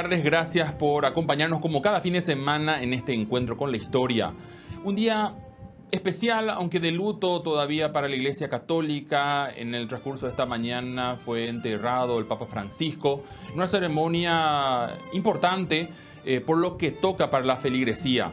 tardes, gracias por acompañarnos como cada fin de semana en este encuentro con la historia. Un día especial, aunque de luto todavía para la Iglesia Católica. En el transcurso de esta mañana fue enterrado el Papa Francisco, en una ceremonia importante por lo que toca para la feligresía.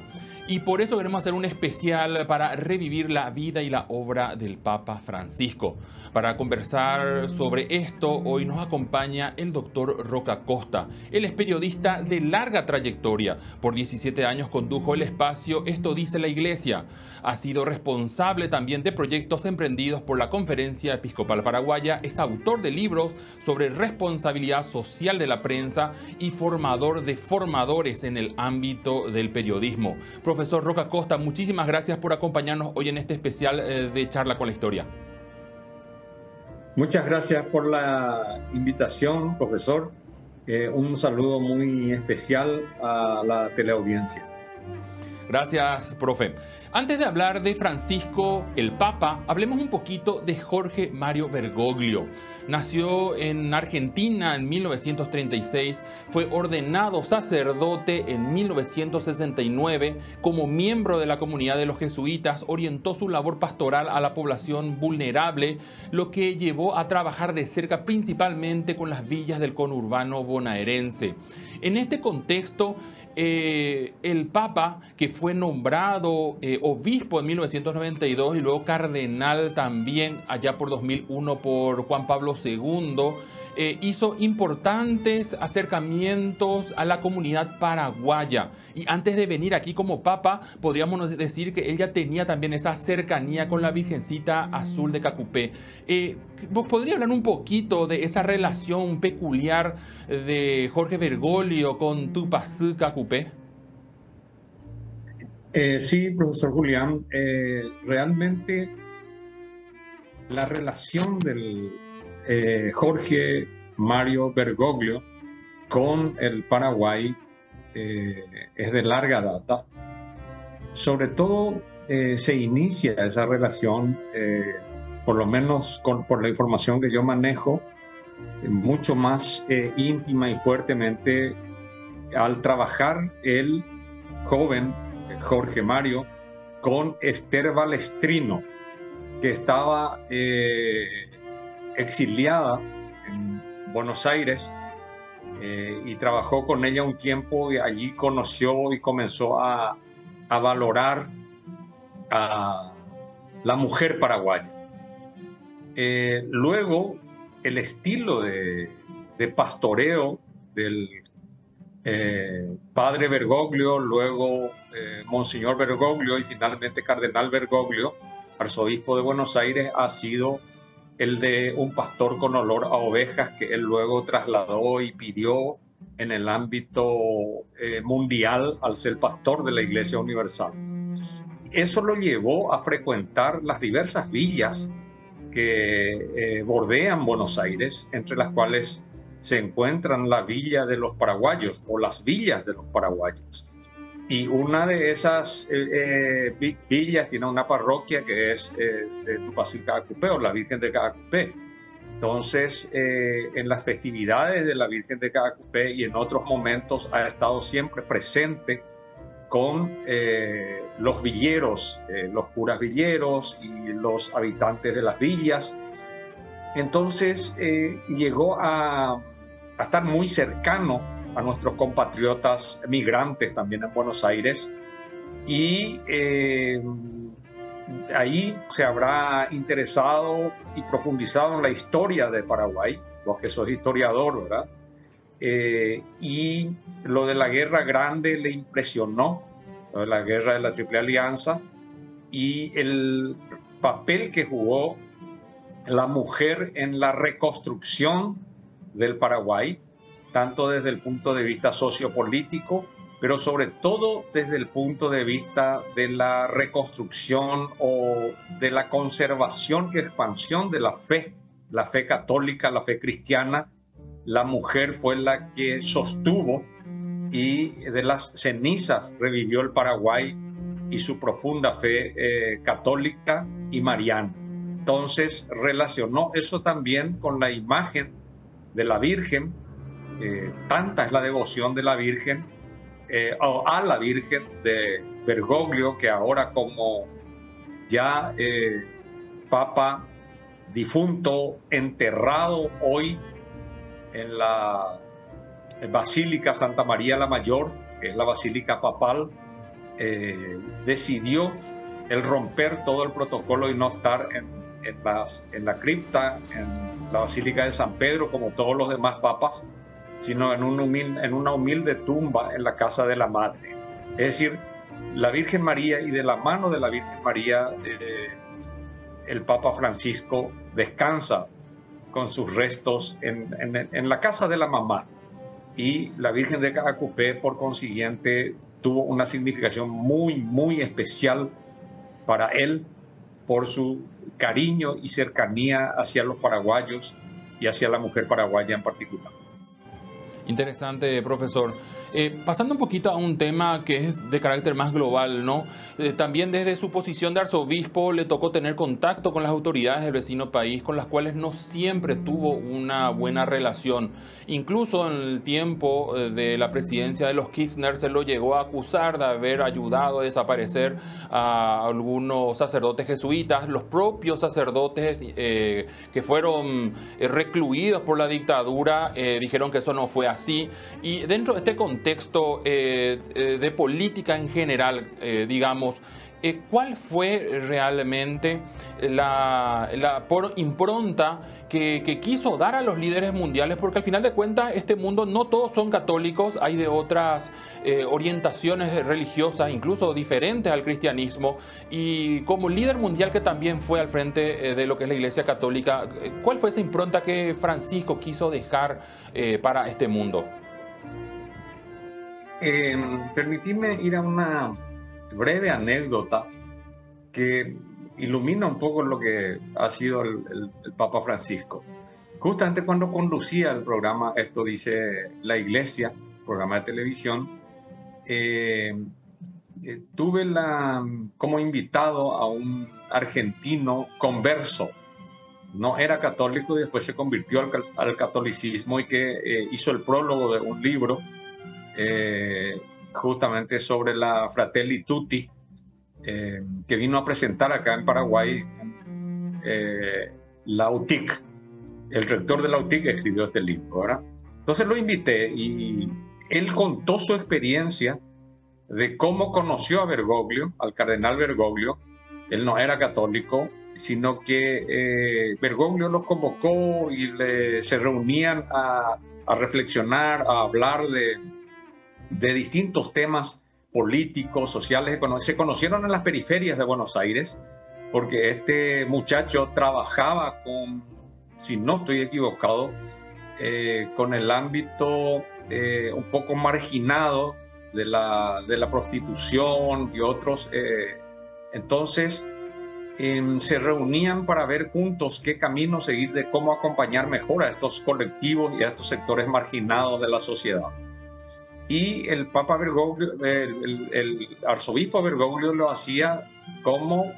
Y por eso queremos hacer un especial para revivir la vida y la obra del Papa Francisco. Para conversar sobre esto, hoy nos acompaña el doctor Roca Costa. Él es periodista de larga trayectoria. Por 17 años condujo el espacio Esto dice la Iglesia. Ha sido responsable también de proyectos emprendidos por la Conferencia Episcopal Paraguaya. Es autor de libros sobre responsabilidad social de la prensa y formador de formadores en el ámbito del periodismo. Profesor Roca Costa, muchísimas gracias por acompañarnos hoy en este especial de Charla con la Historia. Muchas gracias por la invitación, profesor. Un saludo muy especial a la teleaudiencia. Gracias, profe. Antes de hablar de Francisco, el Papa, hablemos un poquito de Jorge Mario Bergoglio. Nació en Argentina en 1936, fue ordenado sacerdote en 1969. Como miembro de la comunidad de los jesuitas, orientó su labor pastoral a la población vulnerable, lo que llevó a trabajar de cerca principalmente con las villas del conurbano bonaerense. En este contexto, el Papa, que fue nombrado obispo en 1992 y luego cardenal también allá por 2001 por Juan Pablo II, hizo importantes acercamientos a la comunidad paraguaya. Y antes de venir aquí como Papa, podríamos decir que él ya tenía también esa cercanía con la Virgencita Azul de Cacupé. ¿Vos podrías hablar un poquito de esa relación peculiar de Jorge Bergoglio con Tupacú Cacupé? Sí, profesor Julián, realmente la relación del Jorge Mario Bergoglio con el Paraguay es de larga data. Sobre todo se inicia esa relación, por lo menos por la información que yo manejo, mucho más íntima y fuertemente al trabajar el joven Jorge Mario con Esther Balestrino, que estaba exiliada en Buenos Aires y trabajó con ella un tiempo y allí conoció y comenzó a valorar a la mujer paraguaya. Luego, el estilo de pastoreo del padre Bergoglio, luego Monseñor Bergoglio y finalmente Cardenal Bergoglio, arzobispo de Buenos Aires, ha sido el de un pastor con olor a ovejas que él luego trasladó y pidió en el ámbito mundial al ser pastor de la Iglesia Universal. Eso lo llevó a frecuentar las diversas villas que bordean Buenos Aires, entre las cuales se encuentran la villa de los paraguayos o las villas de los paraguayos. Y una de esas villas tiene una parroquia que es de Tupacú Cacupé o la Virgen de Cacupé. Entonces, en las festividades de la Virgen de Cacupé y en otros momentos ha estado siempre presente con los villeros, los curas villeros y los habitantes de las villas. Entonces, llegó a estar muy cercano a nuestros compatriotas migrantes también en Buenos Aires, y ahí se habrá interesado y profundizado en la historia de Paraguay, vos que sos historiador, ¿verdad? Y lo de la Guerra Grande le impresionó, lo de la Guerra de la Triple Alianza, y el papel que jugó la mujer en la reconstrucción del Paraguay, tanto desde el punto de vista sociopolítico, pero sobre todo desde el punto de vista de la reconstrucción o de la conservación y expansión de la fe católica, la fe cristiana. La mujer fue la que sostuvo y de las cenizas revivió el Paraguay y su profunda fe católica y mariana. Entonces relacionó eso también con la imagen de la Virgen Tanta es la devoción de la Virgen, a la Virgen de Bergoglio, que ahora, como ya Papa difunto, enterrado hoy en la Basílica Santa María la Mayor, que es la basílica papal, decidió el romper todo el protocolo y no estar en la cripta, en la Basílica de San Pedro, como todos los demás papas, sino en una humilde tumba en la casa de la Madre. Es decir, la Virgen María, y de la mano de la Virgen María, el Papa Francisco descansa con sus restos en la casa de la mamá. Y la Virgen de Acupé, por consiguiente, tuvo una significación muy, muy especial para él, por su cariño y cercanía hacia los paraguayos y hacia la mujer paraguaya en particular. Interesante, profesor. Pasando un poquito a un tema que es de carácter más global, ¿no? También desde su posición de arzobispo le tocó tener contacto con las autoridades del vecino país, con las cuales no siempre tuvo una buena relación. Incluso en el tiempo de la presidencia de los Kirchner se lo llegó a acusar de haber ayudado a desaparecer a algunos sacerdotes jesuitas. Los propios sacerdotes que fueron recluidos por la dictadura dijeron que eso no fue así. Y dentro de este contexto de política en general, digamos, ¿cuál fue realmente la impronta que quiso dar a los líderes mundiales? Porque al final de cuentas este mundo no todos son católicos, hay de otras orientaciones religiosas, incluso diferentes al cristianismo, y como líder mundial que también fue al frente de lo que es la Iglesia Católica, ¿cuál fue esa impronta que Francisco quiso dejar para este mundo? Permitidme ir a una breve anécdota que ilumina un poco lo que ha sido el Papa Francisco. Justamente cuando conducía el programa Esto dice la Iglesia, programa de televisión, tuve como invitado a un argentino converso. No era católico y después se convirtió al catolicismo, y que hizo el prólogo de un libro justamente sobre la Fratelli Tutti, que vino a presentar acá en Paraguay la UTIC. El rector de la UTIC escribió este libro, ¿verdad? Entonces lo invité y él contó su experiencia de cómo conoció a Bergoglio, al cardenal Bergoglio. Él no era católico, sino que Bergoglio los convocó y se reunían a reflexionar, a hablar de distintos temas políticos, sociales, económicos. Se conocieron en las periferias de Buenos Aires, porque este muchacho trabajaba con, si no estoy equivocado, con el ámbito un poco marginado de la prostitución y otros. Entonces, se reunían para ver juntos qué camino seguir, de cómo acompañar mejor a estos colectivos y a estos sectores marginados de la sociedad. Y el Papa Bergoglio, el arzobispo Bergoglio, lo hacía como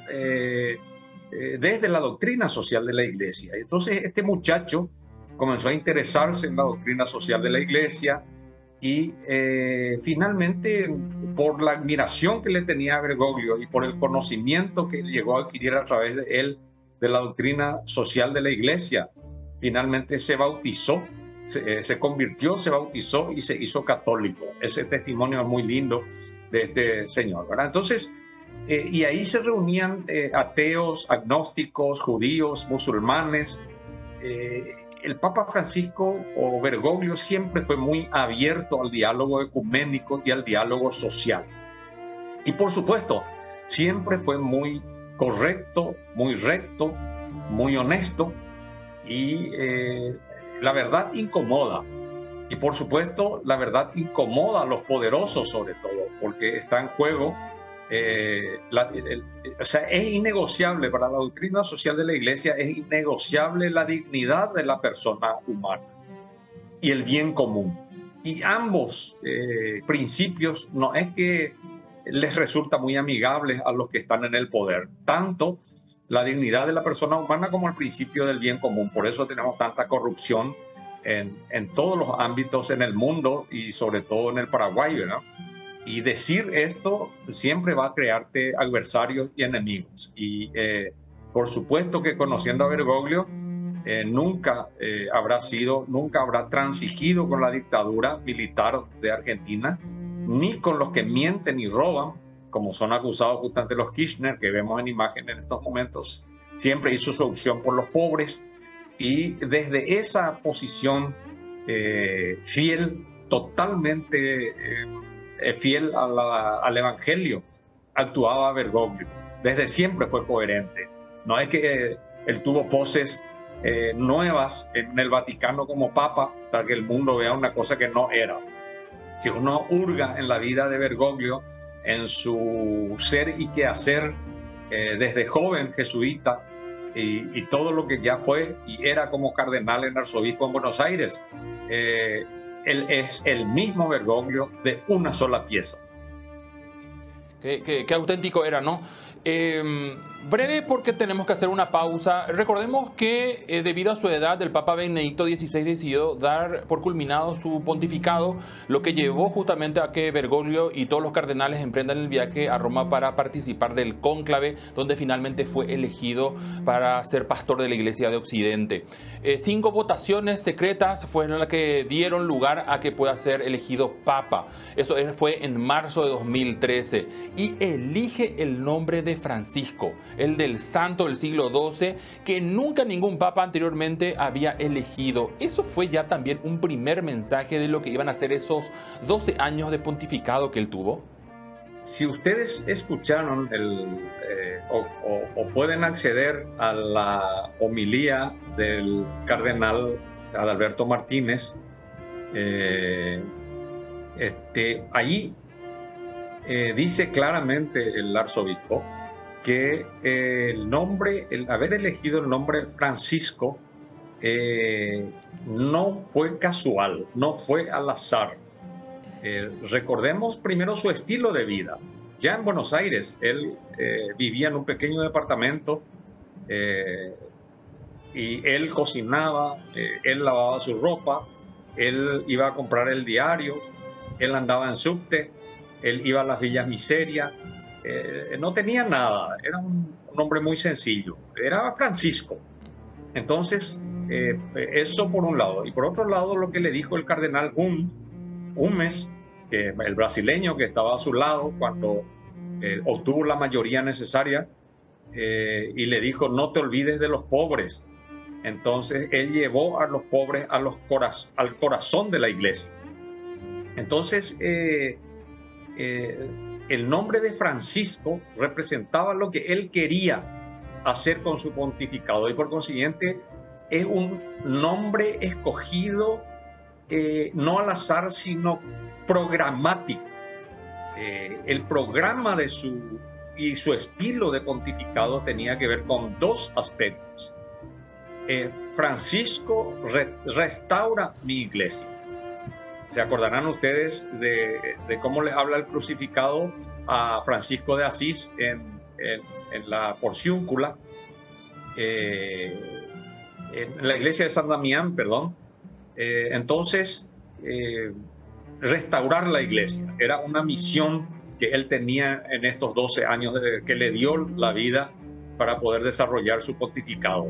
desde la doctrina social de la Iglesia. Entonces este muchacho comenzó a interesarse en la doctrina social de la Iglesia y finalmente, por la admiración que le tenía a Bergoglio y por el conocimiento que llegó a adquirir a través de él de la doctrina social de la Iglesia, finalmente se bautizó. Se convirtió, se bautizó y se hizo católico. Ese testimonio es muy lindo de este señor, ¿verdad? Entonces, y ahí se reunían ateos, agnósticos, judíos, musulmanes. El Papa Francisco, o Bergoglio, siempre fue muy abierto al diálogo ecuménico y al diálogo social. Y por supuesto, siempre fue muy correcto, muy recto, muy honesto, y la verdad incomoda. Y por supuesto, la verdad incomoda a los poderosos, sobre todo, porque está en juego. O sea, es innegociable para la doctrina social de la Iglesia, es innegociable la dignidad de la persona humana y el bien común. Y ambos principios no es que les resulta muy amigables a los que están en el poder, tanto la dignidad de la persona humana como el principio del bien común. Por eso tenemos tanta corrupción en todos los ámbitos en el mundo y sobre todo en el Paraguay, ¿verdad? Y decir esto siempre va a crearte adversarios y enemigos. Y por supuesto que conociendo a Bergoglio, nunca habrá transigido con la dictadura militar de Argentina, ni con los que mienten y roban, como son acusados justamente los Kirchner, que vemos en imagen en estos momentos. Siempre hizo su opción por los pobres y desde esa posición fiel, totalmente fiel al Evangelio, actuaba Bergoglio. Desde siempre fue coherente. No es que él tuvo poses nuevas en el Vaticano como Papa para que el mundo vea una cosa que no era. Si uno hurga en la vida de Bergoglio, en su ser y quehacer desde joven jesuita y todo lo que ya fue y era como cardenal en arzobispo en Buenos Aires, él es el mismo Bergoglio de una sola pieza. Qué auténtico era, ¿no? Breve porque tenemos que hacer una pausa. Recordemos que debido a su edad, el Papa Benedicto XVI decidió dar por culminado su pontificado, lo que llevó justamente a que Bergoglio y todos los cardenales emprendan el viaje a Roma para participar del cónclave, donde finalmente fue elegido para ser pastor de la Iglesia de Occidente. 5 votaciones secretas fueron las que dieron lugar a que pueda ser elegido Papa. Eso fue en marzo de 2013. Y elige el nombre de Francisco, el del santo del siglo XII, que nunca ningún papa anteriormente había elegido. Eso fue ya también un primer mensaje de lo que iban a ser esos 12 años de pontificado que él tuvo. Si ustedes escucharon o pueden acceder a la homilía del cardenal Adalberto Martínez, ahí dice claramente el arzobispo que el haber elegido el nombre Francisco no fue casual, no fue al azar. Recordemos primero su estilo de vida. Ya en Buenos Aires, él vivía en un pequeño departamento y él cocinaba, él lavaba su ropa, él iba a comprar el diario, él andaba en subte, él iba a las villas miserias, no tenía nada, era un hombre muy sencillo, era Francisco. Entonces, eso por un lado. Y por otro lado, lo que le dijo el cardenal Hummes, el brasileño que estaba a su lado cuando obtuvo la mayoría necesaria, y le dijo, no te olvides de los pobres. Entonces, él llevó a los pobres al corazón de la iglesia. Entonces, el nombre de Francisco representaba lo que él quería hacer con su pontificado y por consiguiente es un nombre escogido no al azar sino programático. El programa de su estilo de pontificado tenía que ver con 2 aspectos. Francisco restaura mi iglesia. Se acordarán ustedes de cómo le habla el crucificado a Francisco de Asís en la Porciúncula, en la iglesia de San Damián, perdón. Entonces, restaurar la iglesia era una misión que él tenía en estos 12 años que le dio la vida para poder desarrollar su pontificado.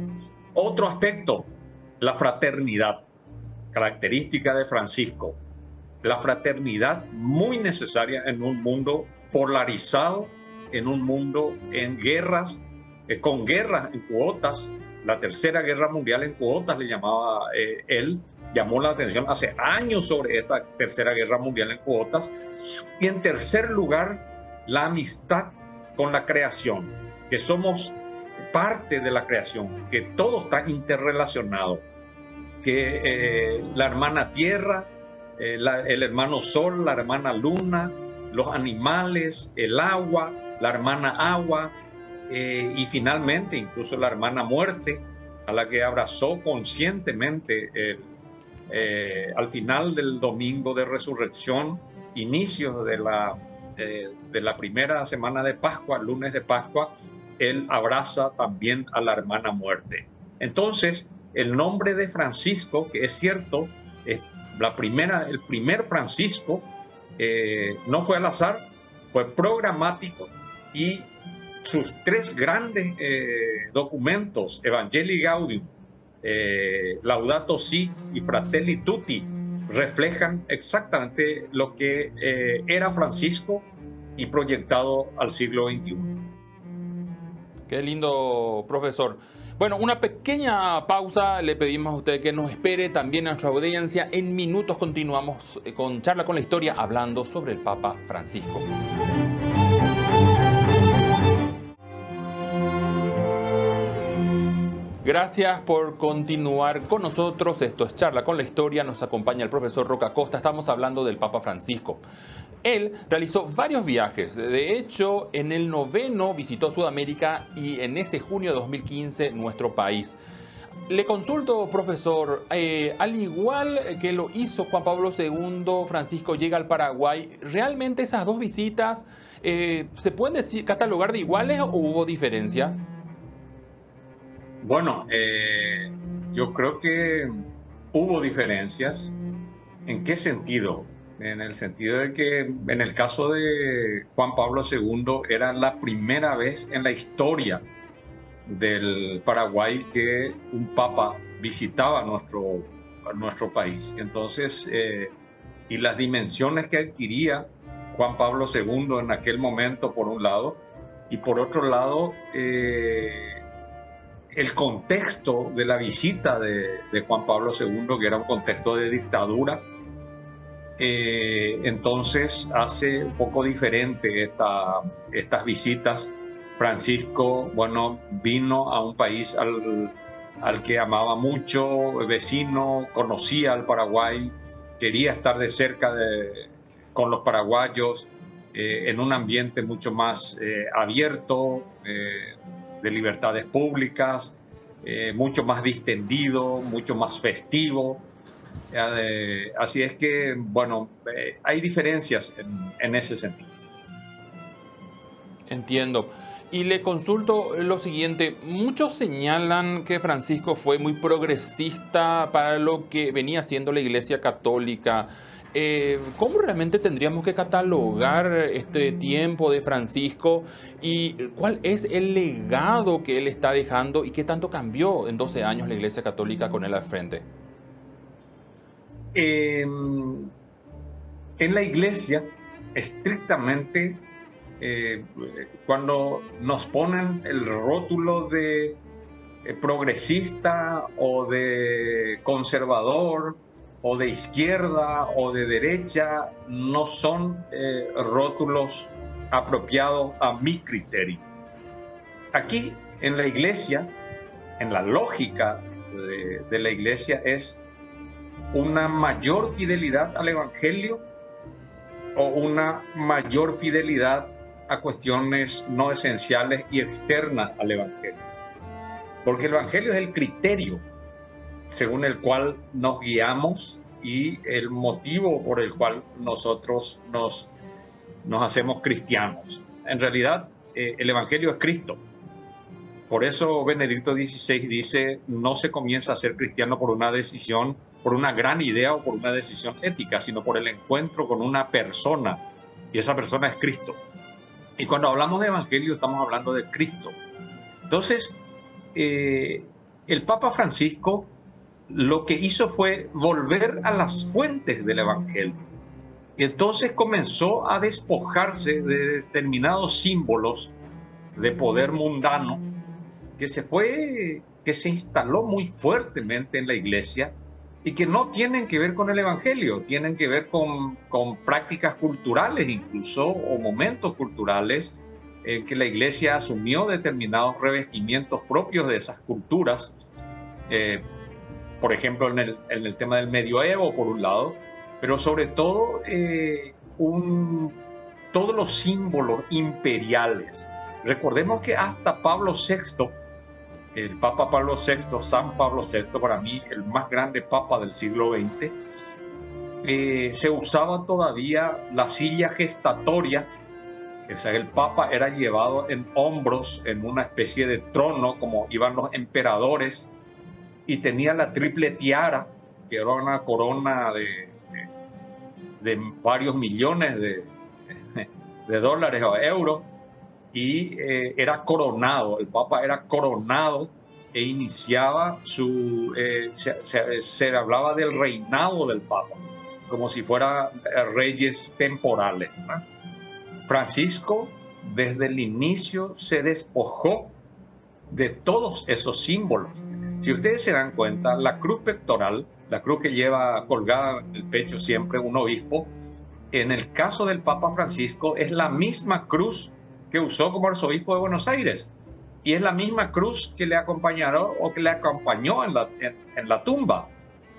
Otro aspecto, la fraternidad, característica de Francisco. La fraternidad muy necesaria en un mundo polarizado, en un mundo en guerras, con guerras en cuotas. La Tercera Guerra Mundial en cuotas le llamaba él, llamó la atención hace años sobre esta Tercera Guerra Mundial en cuotas. Y en tercer lugar, la amistad con la creación, que somos parte de la creación, que todo está interrelacionado, que la hermana tierra, el hermano sol, la hermana luna, los animales, el agua, la hermana agua y finalmente incluso la hermana muerte, a la que abrazó conscientemente al final del domingo de resurrección, inicio de la primera semana de Pascua, lunes de Pascua, él abraza también a la hermana muerte. Entonces, el nombre de Francisco, que es cierto, es el primer Francisco, no fue al azar, fue programático, y sus tres grandes documentos, Evangelii Gaudium, Laudato Si y Fratelli Tutti, reflejan exactamente lo que era Francisco y proyectado al siglo XXI. Qué lindo, profesor. Bueno, una pequeña pausa. Le pedimos a usted que nos espere, también a nuestra audiencia. En minutos continuamos con Charla con la Historia, hablando sobre el Papa Francisco. Gracias por continuar con nosotros. Esto es Charla con la Historia. Nos acompaña el profesor Roca Costa. Estamos hablando del Papa Francisco. Él realizó varios viajes. De hecho, en el 9º visitó Sudamérica y en ese junio de 2015 nuestro país. Le consulto, profesor, al igual que lo hizo Juan Pablo II, Francisco llega al Paraguay. ¿Realmente esas dos visitas se pueden catalogar de iguales o hubo diferencias? Bueno, yo creo que hubo diferencias. ¿En qué sentido? En el sentido de que en el caso de Juan Pablo II era la primera vez en la historia del Paraguay que un papa visitaba nuestro país. Entonces, y las dimensiones que adquiría Juan Pablo II en aquel momento, por un lado, y por otro lado, el contexto de la visita de Juan Pablo II, que era un contexto de dictadura, entonces hace un poco diferente estas visitas. Francisco, bueno, vino a un país al que amaba mucho, vecino, conocía al Paraguay, quería estar de cerca con los paraguayos, en un ambiente mucho más abierto, de libertades públicas, mucho más distendido, mucho más festivo. Así es que, bueno, hay diferencias en ese sentido. Entiendo. Y le consulto lo siguiente. Muchos señalan que Francisco fue muy progresista para lo que venía siendo la Iglesia Católica. ¿Cómo realmente tendríamos que catalogar este tiempo de Francisco y cuál es el legado que él está dejando y qué tanto cambió en 12 años la Iglesia Católica con él al frente? En la Iglesia, estrictamente, cuando nos ponen el rótulo de progresista o de conservador o de izquierda o de derecha, no son rótulos apropiados a mi criterio. Aquí en la Iglesia, en la lógica de la Iglesia, es una mayor fidelidad al Evangelio o una mayor fidelidad a cuestiones no esenciales y externas al Evangelio. Porque el Evangelio es el criterio según el cual nos guiamos y el motivo por el cual nosotros nos hacemos cristianos. En realidad, el Evangelio es Cristo. Por eso Benedicto XVI dice, no se comienza a ser cristiano por una decisión, por una gran idea o por una decisión ética, sino por el encuentro con una persona, y esa persona es Cristo. Y cuando hablamos de Evangelio estamos hablando de Cristo. Entonces, el Papa Francisco lo que hizo fue volver a las fuentes del Evangelio. Y entonces comenzó a despojarse de determinados símbolos de poder mundano que se instaló muy fuertemente en la Iglesia y que no tienen que ver con el Evangelio, tienen que ver con prácticas culturales incluso, o momentos culturales en que la Iglesia asumió determinados revestimientos propios de esas culturas, por ejemplo en el tema del medioevo por un lado, pero sobre todo todos los símbolos imperiales. Recordemos que hasta Pablo VI, el Papa Pablo VI, San Pablo VI, para mí el más grande papa del siglo XX, se usaba todavía la silla gestatoria. O sea, el papa era llevado en hombros, en una especie de trono, como iban los emperadores, y tenía la triple tiara, que era una corona de varios millones de dólares o euros, y era coronado, el Papa era coronado e iniciaba se hablaba del reinado del Papa, como si fueran reyes temporales, ¿no? Francisco desde el inicio se despojó de todos esos símbolos. Si ustedes se dan cuenta, la cruz pectoral, la cruz que lleva colgada en el pecho siempre un obispo, en el caso del Papa Francisco es la misma cruz que usó como arzobispo de Buenos Aires, y es la misma cruz que le acompañaron o que le acompañó en la tumba,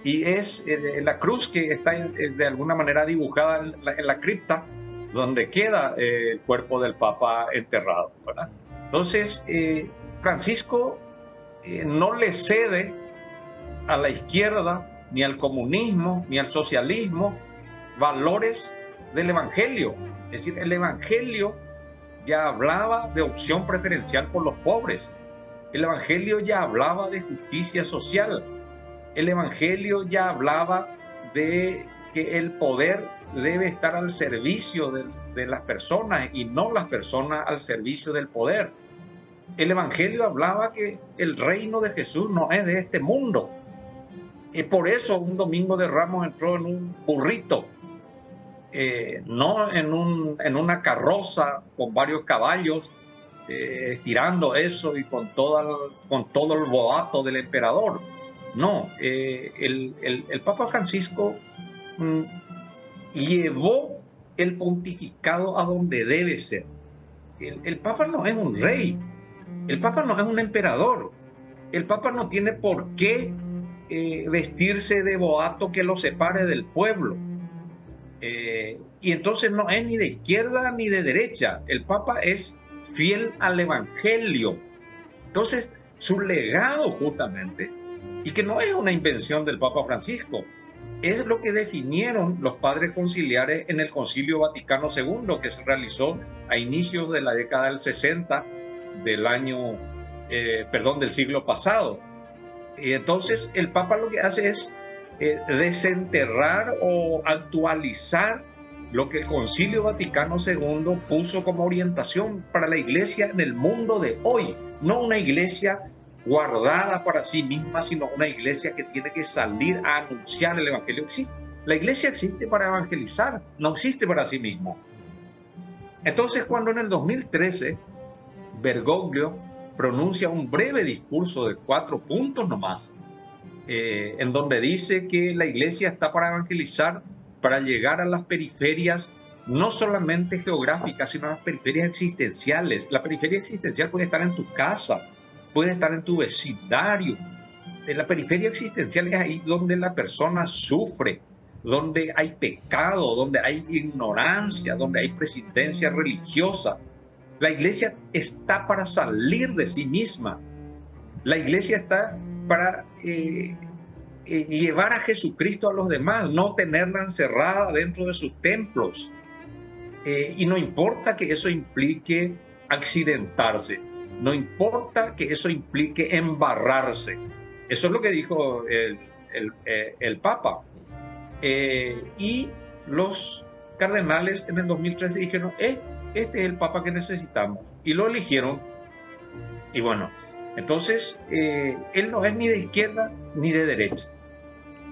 y es la cruz que está de alguna manera dibujada en la cripta donde queda el cuerpo del Papa enterrado, ¿verdad? Entonces Francisco no le cede a la izquierda, ni al comunismo, ni al socialismo, valores del Evangelio. Es decir, el Evangelio ya hablaba de opción preferencial por los pobres. El Evangelio ya hablaba de justicia social. El Evangelio ya hablaba de que el poder debe estar al servicio de las personas y no las personas al servicio del poder. El Evangelio hablaba que el reino de Jesús no es de este mundo. Y por eso un domingo de Ramos entró en un burrito, no en una carroza con varios caballos, estirando eso y con todo el boato del emperador. No, el Papa Francisco llevó el pontificado a donde debe ser. El Papa no es un rey, el Papa no es un emperador, el Papa no tiene por qué vestirse de boato que lo separe del pueblo. Y entonces no es ni de izquierda ni de derecha, el Papa es fiel al Evangelio. Entonces su legado justamente, y que no es una invención del Papa Francisco, es lo que definieron los padres conciliares en el Concilio Vaticano II, que se realizó a inicios de la década del 60 del siglo pasado. Y entonces el Papa lo que hace es desenterrar o actualizar lo que el Concilio Vaticano II puso como orientación para la iglesia en el mundo de hoy. No una iglesia guardada para sí misma, sino una iglesia que tiene que salir a anunciar el Evangelio. La iglesia existe para evangelizar, no existe para sí misma. Entonces, cuando en el 2013 Bergoglio pronuncia un breve discurso de 4 puntos nomás, en donde dice que la iglesia está para evangelizar, para llegar a las periferias, no solamente geográficas, sino a las periferias existenciales. La periferia existencial puede estar en tu casa, puede estar en tu vecindario. La periferia existencial es ahí donde la persona sufre, donde hay pecado, donde hay ignorancia, donde hay presidencia religiosa. La iglesia está para salir de sí misma. La iglesia está para llevar a Jesucristo a los demás, no tenerla encerrada dentro de sus templos. Y no importa que eso implique accidentarse, no importa que eso implique embarrarse. Eso es lo que dijo el Papa. Y los cardenales en el 2013 dijeron, este es el Papa que necesitamos. Y lo eligieron. Y bueno, entonces él no es ni de izquierda ni de derecha.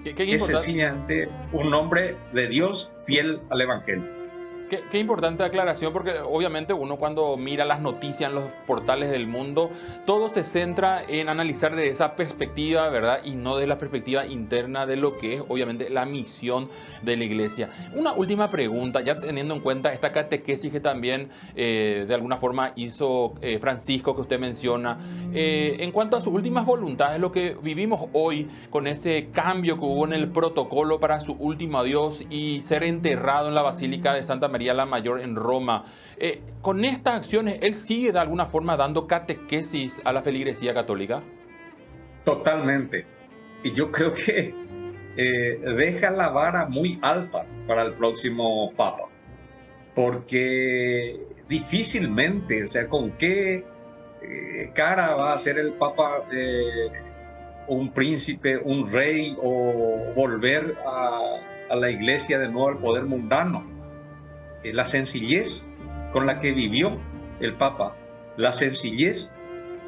Es sencillamente un hombre de Dios fiel al Evangelio. Qué importante aclaración, porque obviamente uno cuando mira las noticias en los portales del mundo, todo se centra en analizar de esa perspectiva, ¿verdad? Y no de la perspectiva interna de lo que es obviamente la misión de la iglesia. Una última pregunta, ya teniendo en cuenta esta catequesis que también de alguna forma hizo Francisco, que usted menciona, en cuanto a sus últimas voluntades, lo que vivimos hoy con ese cambio que hubo en el protocolo para su último adiós y ser enterrado en la Basílica de Santa María la Mayor en Roma. Con estas acciones, ¿él sigue de alguna forma dando catequesis a la feligresía católica? Totalmente. Y yo creo que deja la vara muy alta para el próximo Papa. Porque difícilmente, o sea, ¿con qué cara va a ser el Papa un príncipe, un rey o volver a la iglesia de nuevo al poder mundano. La sencillez con la que vivió el Papa, la sencillez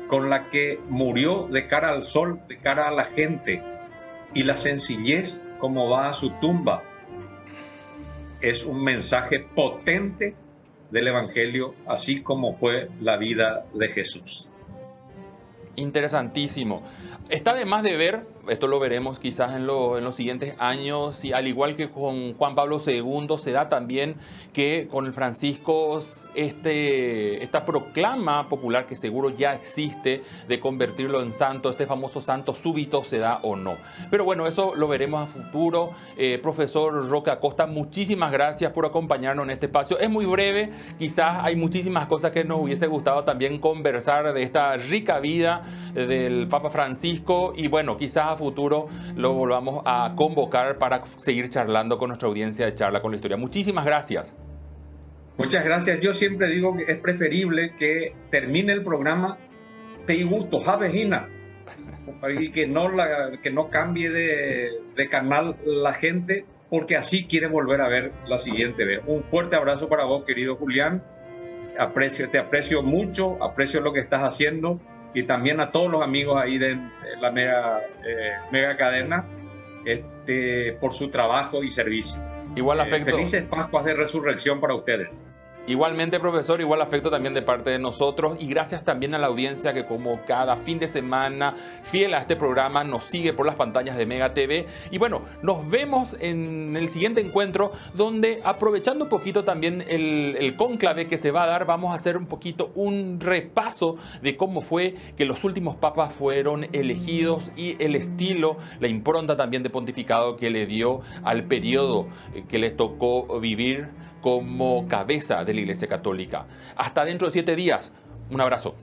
con la que murió de cara al sol, de cara a la gente, y la sencillez como va a su tumba, es un mensaje potente del Evangelio, así como fue la vida de Jesús. Interesantísimo. Está de más de ver, esto lo veremos quizás en los siguientes años, y al igual que con Juan Pablo II, se da también que con el Francisco esta proclama popular que seguro ya existe de convertirlo en santo, este famoso santo súbito, se da o no. Pero bueno, eso lo veremos a futuro. Profesor Roque Acosta, muchísimas gracias por acompañarnos en este espacio. Es muy breve, quizás hay muchísimas cosas que nos hubiese gustado también conversar de esta rica vida del Papa Francisco, y bueno, quizás a futuro lo volvamos a convocar para seguir charlando con nuestra audiencia de Charla con la Historia. Muchísimas gracias. Muchas gracias. Yo siempre digo que es preferible que termine el programa te gusto, Javejina, y que no cambie de canal la gente, porque así quiere volver a ver la siguiente vez. Un fuerte abrazo para vos, querido Julián. Te aprecio mucho, aprecio lo que estás haciendo, y también a todos los amigos ahí de la mega cadena por su trabajo y servicio. Igual afecto. Felices Pascuas de Resurrección para ustedes. Igualmente, profesor, igual afecto también de parte de nosotros, y gracias también a la audiencia que como cada fin de semana, fiel a este programa, nos sigue por las pantallas de Mega TV. Y bueno, nos vemos en el siguiente encuentro, donde, aprovechando un poquito también el cónclave que se va a dar, vamos a hacer un poquito un repaso de cómo fue que los últimos papas fueron elegidos, y el estilo, la impronta también de pontificado que le dio al periodo que les tocó vivir como cabeza de la Iglesia Católica. Hasta dentro de 7 días. Un abrazo.